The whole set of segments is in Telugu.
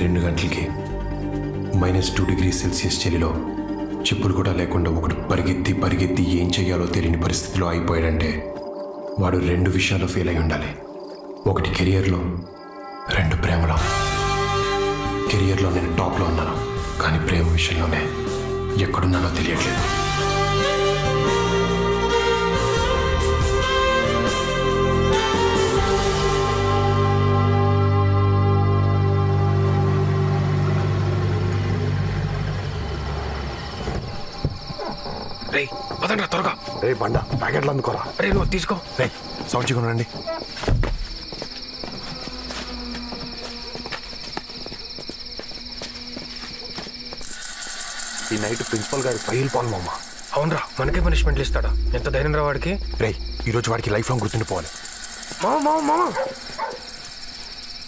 2 గంటలకి -2°C చలిలో చెప్పులు కూడా లేకుండా ఒకడు పరిగెత్తి ఏం చేయాలో తెలియని పరిస్థితిలో అయిపోయాడంటే వాడు 2 విషయాల్లో ఫెయిల్ అయి ఉండాలి. ఒకటి కెరియర్లో, 2 ప్రేమలో. కెరియర్లో నేను టాప్లో ఉన్నాను, కానీ ప్రేమ విషయంలోనే ఎక్కడున్నానో తెలియట్లేదు. రే పదండ్రా త్వరగా. రే బండ ప్యాకెట్లు అందుకోరా. రే నువ్వు తీసుకో. రే సౌండ్ చేయకుండా ఈ నైట్ ప్రిన్సిపల్ గారి ఫైల్ పాలు మామ. అవునరా, మనకే పనిష్మెంట్లు ఇస్తాడా? ఎంత ధైర్యం రా వాడికి. రే ఈరోజు వాడికి లైఫ్ లాంగ్ గుర్తుండిపోవాలి. మామ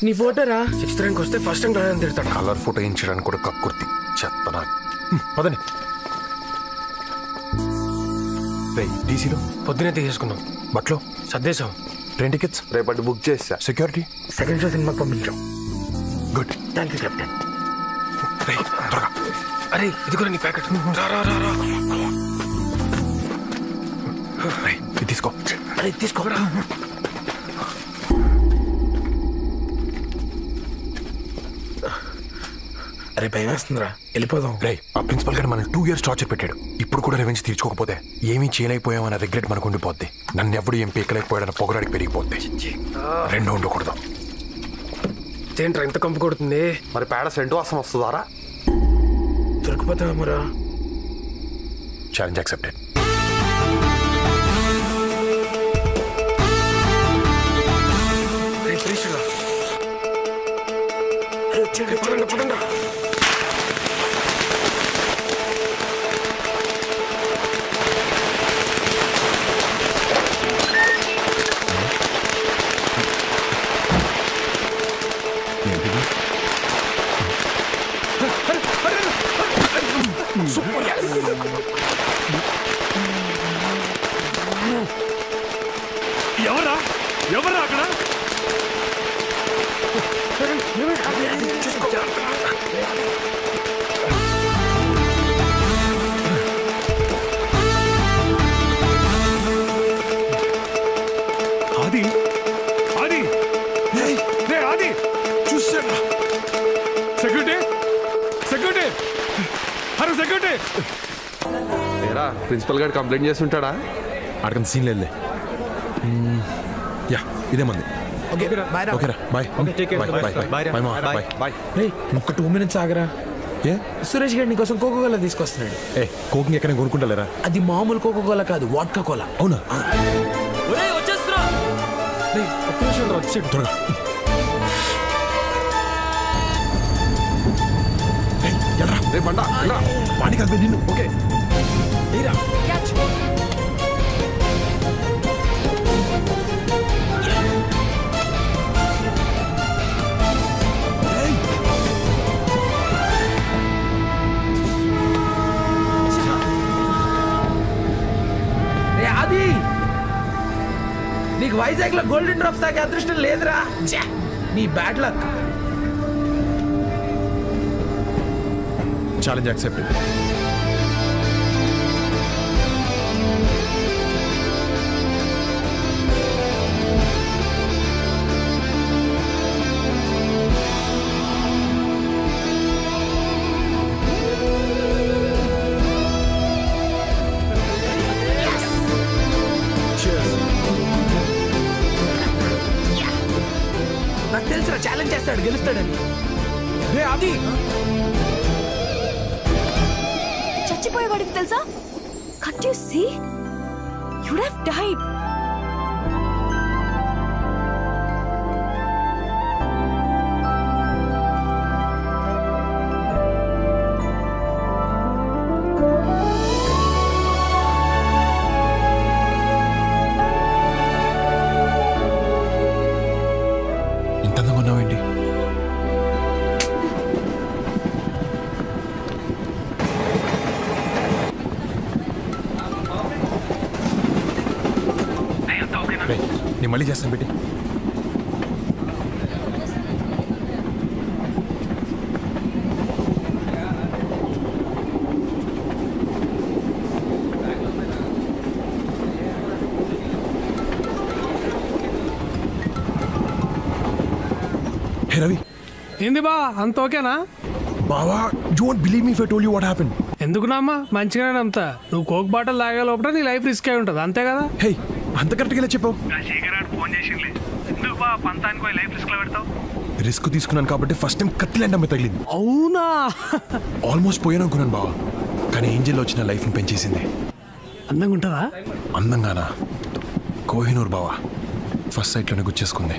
నీ ఫోటోరా 6th ర్యాంక్ వస్తే ఫస్ట్ ర్యాంక్ రాదని తిడతాడు. కలర్ ఫోటో వేయించడానికి కూడా కక్కుర్తి చెత్తనా. పదండి. రే టీసీలో పొద్దునే తీసేసుకున్నాం, బట్లో సర్దేశాం. ట్రైన్ టికెట్స్ రేపటి బుక్ చేసా. సెక్యూరిటీ సెకండ్ షో సినిమాకి పంపించాం. గుడ్. Thank you captain. రే త్వరగా. అరే ఇది కూడా నీ ప్యాకెట్. రా రా రా రా. రే ఇది తీసుకో. అరే తీసుకోరా. అరే భయం వేస్తుందిరా, వెళ్ళిపోదాం. రే ఆ ప్రిన్సిపల్ గారు మనం 2 years టార్చర్ పెట్టాడు. ఇప్పుడు కూడా రెవెన్యూ తీర్చుకోకపోతే ఏమీ చేయలేకపోయామన్న రిగ్రెట్ మనకు ఉండిపోద్ది. నన్ను ఎవడు ఏం పీకలేకపోయాడన్న పొగరాడికి పెరిగిపోద్ది. 2 ఉండకూడదు. ఏంట్రా ఇంత కంపు కొడుతుంది? మరి పేడ సెంటు వాసన వస్తుందారా? దొరికిపోతామరా. Challenge accepted. రే ప్లీజ్ రా. పదండ్రా. ఎవరా అక్కడ? ఆది ఆది రే ఆది చూసారా? Security hello security. ఏరా ప్రిన్సిపల్ గారు కంప్లైంట్ చేసి ఉంటాడా? అడగంత సీన్ లేదులే. యా ఇదే మంది. ఓకేరా బాయ్. బాయ్. రే ఒక్క 2 minutes ఆగరా. ఏ సురేష్ గారు నీకోసం కోకోకోలా తీసుకొస్తున్నాడు. ఏ కోకింగ్ ఎక్కడ కొనుక్కుంటలేరా? అది మామూలు కోకోకోలా కాదు, వాడ్కా కోలా. అవునా? రే ఒక్క నిమిషం రా, వచ్చేయండి త్వరగా. రే బండ వాడికి కలిపి నిన్ను. ఓకే అది నీకు వైజాగ్ లో గోల్డెన్ డ్రాప్స్ తాగే అదృష్టం లేదురా. నీ బ్యాడ్ లక్. Challenge accepted. నాకు తెలుసురా ఛాలెంజ్ చేస్తాడు, గెలుస్తాడని. రే ఆది చచ్చిపోయేవాడికి తెలుసా? Can't you see? You'd have died. ఇంత అందంగా ఉన్నావేంటి? నేను మళ్ళీ చేస్తాను పెట్టి. రవి ఏంది బా అంత ఓకేనా? బావా you won't believe me if I told you what happened. ఎందుకు నామ్మా మంచిగానే నమ్ముతా. నువ్వు కోక్ బాటిల్ తాగే లోపల నీ లైఫ్ రిస్క్ అయి ఉంటుంది అంతే కదా. హే అంత కరెక్ట్గా ఇలా చెప్పావు. రిస్క్ తీసుకున్నాను కాబట్టి ఫస్ట్ టైం కత్తిలాంటి అమ్మాయి తగిలింది. అవునా? ఆల్మోస్ట్ పోయాను అనుకున్నాను బావా, కానీ ఏంజల్ వచ్చిన లైఫ్ని పెంచేసింది. అందంగా ఉంటుందా? అందంగానా? కోహినూర్ బావా ఫస్ట్ సైట్లోనే గుచ్చేసుకుంది.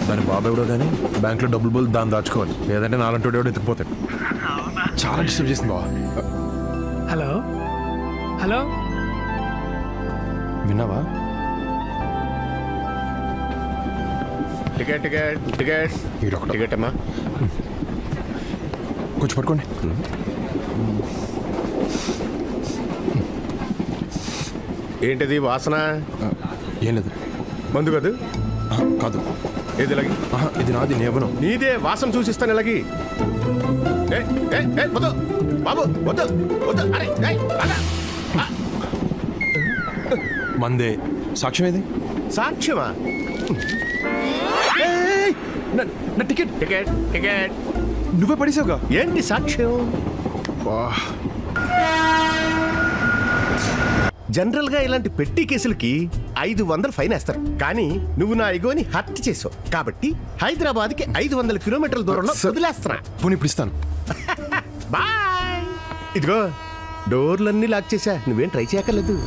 దాని బాబు ఎవడో కానీ బ్యాంక్లో డబ్బులు బోల్ దాన్ని దాచుకోవాలి, లేదంటే నాలంటి ఎవడో ఎత్తుకుపోతాడు. చాలా డిస్టర్బ్ చేసింది బావా. హలో హలో విన్నావా? టికెట్ టికెట్ టికెట్ ఈడొకడు. టికెట్ అమ్మా. కొంచెం పట్టుకోండి. ఏంటిది వాసన? ఏం లేదు. మందు కాదు? కాదు. ఏది ఇలాగి? ఇది నాది, నేవను. నీదే వాసన చూసిస్తాను ఇలాగి. వద్దు బాబు, వద్దు వద్దు. అరే అలా. మందే. సాక్ష్యం ఏది? సాక్ష్యమా? నా టికెట్ టికెట్ టికెట్ నువ్వే పడేసావుగా. ఏంటి సాక్ష్యం? జనరల్ గా ఇలాంటి పెట్టి కేసులకి 500 ఫైన్ వేస్తారు, కానీ నువ్వు నా ఇగోని హత్య చేసావు కాబట్టి హైదరాబాద్ కి 500 కిలోమీటర్ల దూరంలో వదిలేస్తున్నా. పోనీ ఇప్పుడు ఇస్తాను. బాయ్. ఇదిగో డోర్లన్నీ లాక్ చేశా, నువ్వేం ట్రై చేయక్కర్లేదు.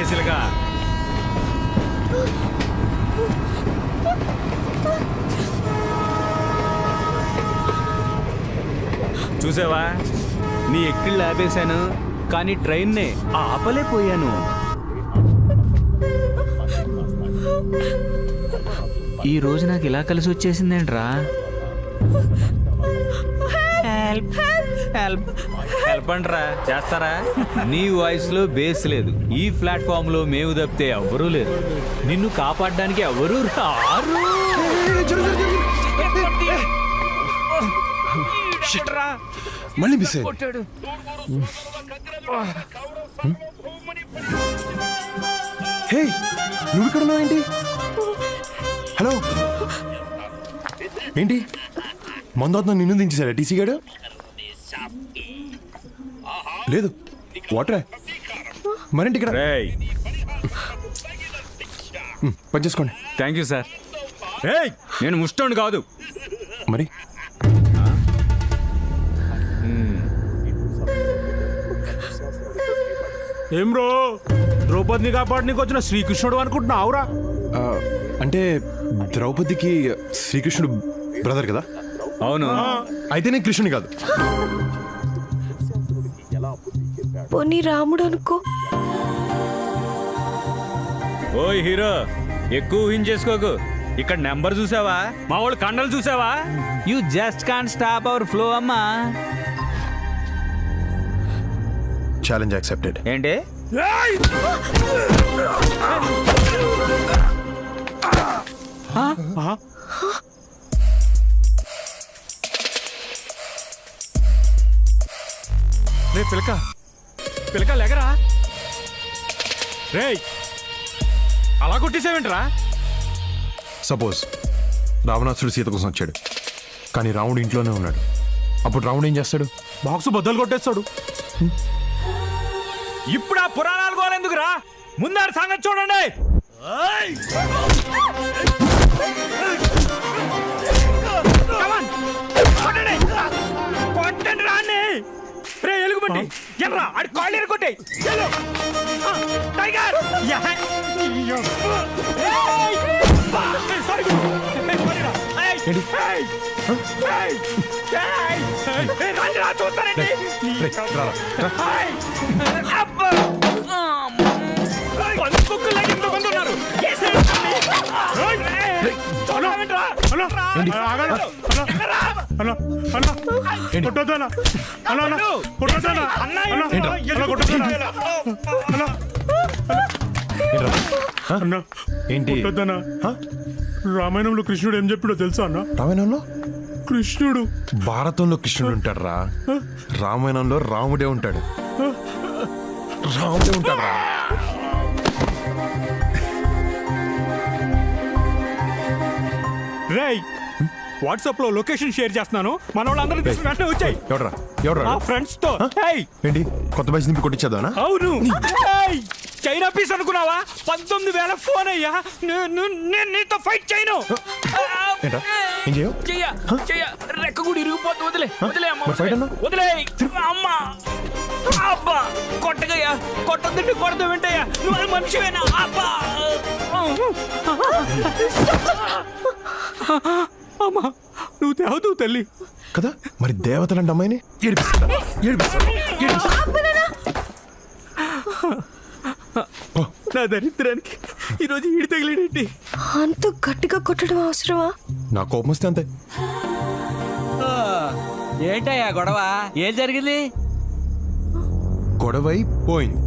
సిలగా చూసావా, నీ ఎక్కిళ్ళు ఆపేశాను కానీ ట్రైన్నే ఆపలేకపోయాను. ఈ రోజు నాకు ఇలా కలిసి వచ్చేసిందేంట్రా? హెల్ప్ హెల్ప్ హెల్ప్ అంట్రా, చేస్తారా? నీ వాయిస్ లో బేస్ లేదు. ఈ ప్లాట్ఫామ్ లో మేము తప్పితే ఎవ్వరూ లేరు. నిన్ను కాపాడడానికి ఎవరూ రారు. మళ్ళీ మిస్ హే నువ్వు ఇక్కడ ఉన్నావు ఏంటి? హలో ఏంటి మందు నిన్ను దించేశాడా టీసీ గాడు? లేదు వాటరే మరేంటి ఇక్కడ? పని చేసుకోండి. Thank you sir. నేను ముష్టోండి కాదు మరి. ఏం బ్రో, ద్రౌపదిని కాపాడనీకి వచ్చిన శ్రీకృష్ణుడు అనుకుంటున్నావురా? అంటే ద్రౌపదికి శ్రీకృష్ణుడు బ్రదర్ కదా? అవును. అయితే నేను కృష్ణుని కాదు. పోనీ రాముడు అనుకో. ఓయ్ హీరో, ఎక్కువ ఊహించేసుకోకు. ఇక్కడ నెంబర్ చూసావా? మా వాళ్ళు కండలు చూసావా? You just can't stop our flow అమ్మా. Challenge accepted. ఏంటి? రే పిలక పిలక లేకరా. రే అలా కొట్టేసావేంట్రా? సపోజ్ రావణాసుడు సీత కోసం వచ్చాడు, కానీ రాముడు ఇంట్లోనే ఉన్నాడు. అప్పుడు రాముడు ఏం చేస్తాడు? బాక్స్ బద్దలు కొట్టేస్తాడు. ఇప్పుడు ఆ పురాణాలు గోలెందుకురా? ముందాడు సంగతి చూడండి. కొట్టండి రాన్ని. రే ఎలుగుబంటి ఎల్రా, ఆడి కాళ్ళు ఎరుకొట్టే. టైగర్ చూస్తారండి. పంచుకులాగా ఎంతమంది ఉన్నారు? ఏంటి రామాయణంలో కృష్ణుడు ఏం చెప్పాడో తెలుసా అన్న? రామాయణంలో కృష్ణుడు భారతంలో కృష్ణుడు ఉంటాడు రా, రామాయణంలో రాముడే ఉంటాడు. రాముడే ఉంటాడు రా. రేయ్ వాట్సాప్ లో లొకేషన్ షేర్ చేస్తున్నాను, మన వాళ్ళందరూ తీసుకుని వెంటనే వచ్చాయి. ఎవడ్రా ఎవడ్రా? మా ఫ్రెండ్స్ తో. ఏయ్, ఏంటి కొత్త బైక్ నింపి కొట్టించేద్దానా? అవును. ఏయ్, చైనా పీస్ అనుకున్నావా? 19,000 ఫోన్ అయ్యా. నేను నీతో ఫైట్ చేయను. ఏంటా ఏం చేయవు? రెక్క కూడా ఇరిగిపోతుంది. వదిలే వదిలే అమ్మ, మరి ఫైట్ అన్నా? వదిలే అమ్మ. అబ్బా కొట్టగయ్యా, కొట్టద్దంటే కొడతా వింటయ్యా. నువ్వు మనిషివేనా? అబ్బా అమ్మా, నువ్వు తేవతావు తల్లి. కదా మరి దేవతలంటే అమ్మాయిని ఏడిపిస్తాడా? ఏడిపిస్తాడా? నా దరిద్రానికి ఈరోజు ఈడి తగిలేడేంటి? అంత గట్టిగా కొట్టడం అవసరమా? నా కోపం వస్తే అంతే. ఏంటయ్యా గొడవ? ఏం జరిగింది? గొడవై పోయింది.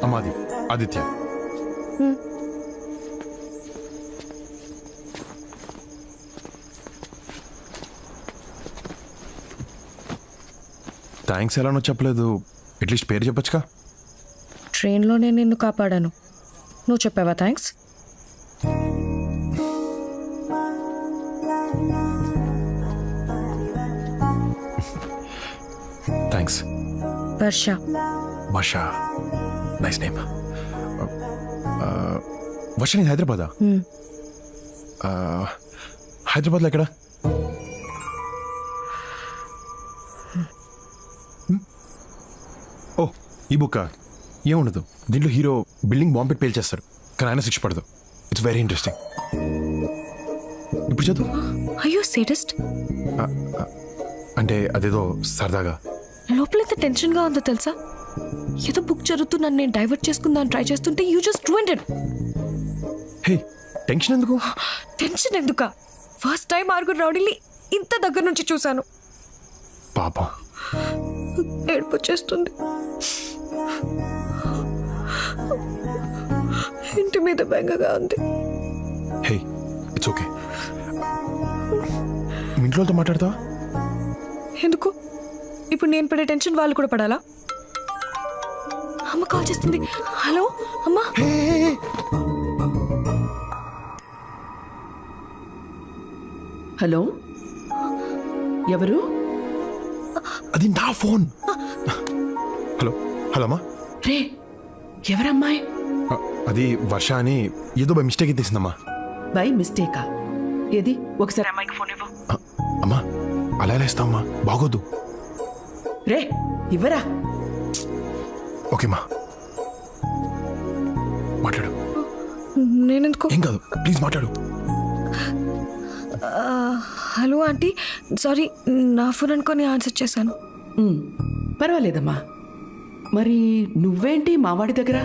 అమ్మాది ఆదిత్య. థ్యాంక్స్ ఎలానో చెప్పలేదు, అట్లీస్ట్ పేరు చెప్పొచ్చుగా. ట్రైన్లో నేను నిన్ను కాపాడాను, నువ్వు చెప్పావా థ్యాంక్స్? థ్యాంక్స్. వర్ష. వర్ష, నైస్ నేమ్. వర్ష నేను హైదరాబాదా? హైదరాబాద్లో ఎక్కడ? ఓ ఈ బుక్ ఏముండదు, దీంట్లో హీరో బిల్డింగ్ బాంబ్ పెట్టి పేల్చేస్తారు, కానీ ఆయన శిక్ష పడదు. It's very interesting. ఇప్పుడు చదువు. అయ్యో సేడస్ట్. అంటే అదేదో సరదాగా. లోపల ఎంత టెన్షన్గా ఉందో తెలుసా? ఏదో బుక్ చదువుతూ నన్ను నేను డైవర్ట్ చేసుకుందాన్ని ట్రై చేస్తుంటే you just ruined it. Hey tension ఎందుకు? టెన్షన్ ఎందుక? ఫస్ట్ టైం ఆరుగురు రౌడీని ఇంత దగ్గర నుంచి చూశాను. పాపం. ఏడుపు వచ్చేస్తుంది. ఇంటి మీద బెంగగా ఉంది. Hey it's okay. మీ ఇంట్లోతో మాట్లాడతావా? ఎందుకు? ఇప్పుడు నేను పడే టెన్షన్ వాళ్ళు కూడా పడాలా? అమ్మ కాల్ చేస్తుంది. హలో అమ్మా. హలో, ఎవరు? అది నా ఫోన్. హలో హలో అమ్మా. రే, ఎవరమ్మాయి? అది వర్ష అని ఏదో బై మిస్టేక్ ఎత్తేసిందమ్మా. బై మిస్టేకా? ఏది ఒకసారి అమ్మాయికి ఫోన్ ఇవ్వు. అమ్మా అలా ఎలా ఇస్తావమ్మా, బాగోద్దు. రే ఇవ్వరా. ఓకేమ్మా మాట్లాడు. నేనెందుకు? ఏం కాదు ప్లీజ్ మాట్లాడు. హలో ఆంటీ, సారీ నా ఫోన్ అనుకొని ఆన్సర్ చేశాను. పర్వాలేదమ్మా. మరి నువ్వేంటి మావాడి దగ్గర?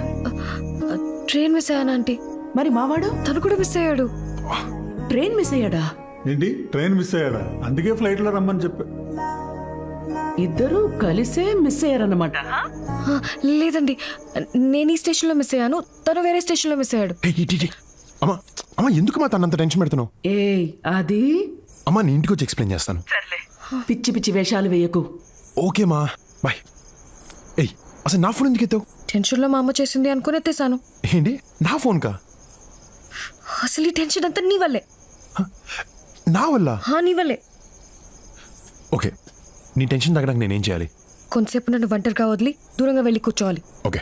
ట్రైన్ మిస్ అయ్యాను ఆంటీ. మరి మావాడు? తను కూడా మిస్ అయ్యాడు. ట్రైన్ మిస్ అయ్యాడా? ఏంటి ట్రైన్ మిస్ అయ్యాడా? అందుకే ఫ్లైట్ లో రమ్మని చెప్పా. ఇద్దరు కలిసే మిస్ అయ్యారన్నమాట. లేదండి, నేను ఈ స్టేషన్లో మిస్ అయ్యాను, తను వేరే స్టేషన్లో మిస్ అయ్యాడు. అమ్మా అమ్మా ఎందుకు మా తనంత టెన్షన్ పెడుతున్నావు? ఏయ్ అది అమ్మా నీ ఇంటికి వచ్చి ఎక్స్ప్లెయిన్ చేస్తాను. పిచ్చి పిచ్చి వేషాలు వేయకు. ఓకేమా బాయ్. ఏయ్ అసలు నా ఫోన్ ఎందుకు ఎత్తావు? టెన్షన్లో మా అమ్మ చేసింది అనుకుని ఎత్తేసాను. ఏంటి నా ఫోన్ కా? అసలు ఈ టెన్షన్ అంతా నీ వల్లే. నా వల్ల? నీ వల్లే. ఓకే నీ టెన్షన్ తగ్గడానికి నేనేం చేయాలి? కొంతసేపు నన్ను ఒంటరిగా వదిలి దూరంగా వెళ్ళి కూర్చోవాలి. ఓకే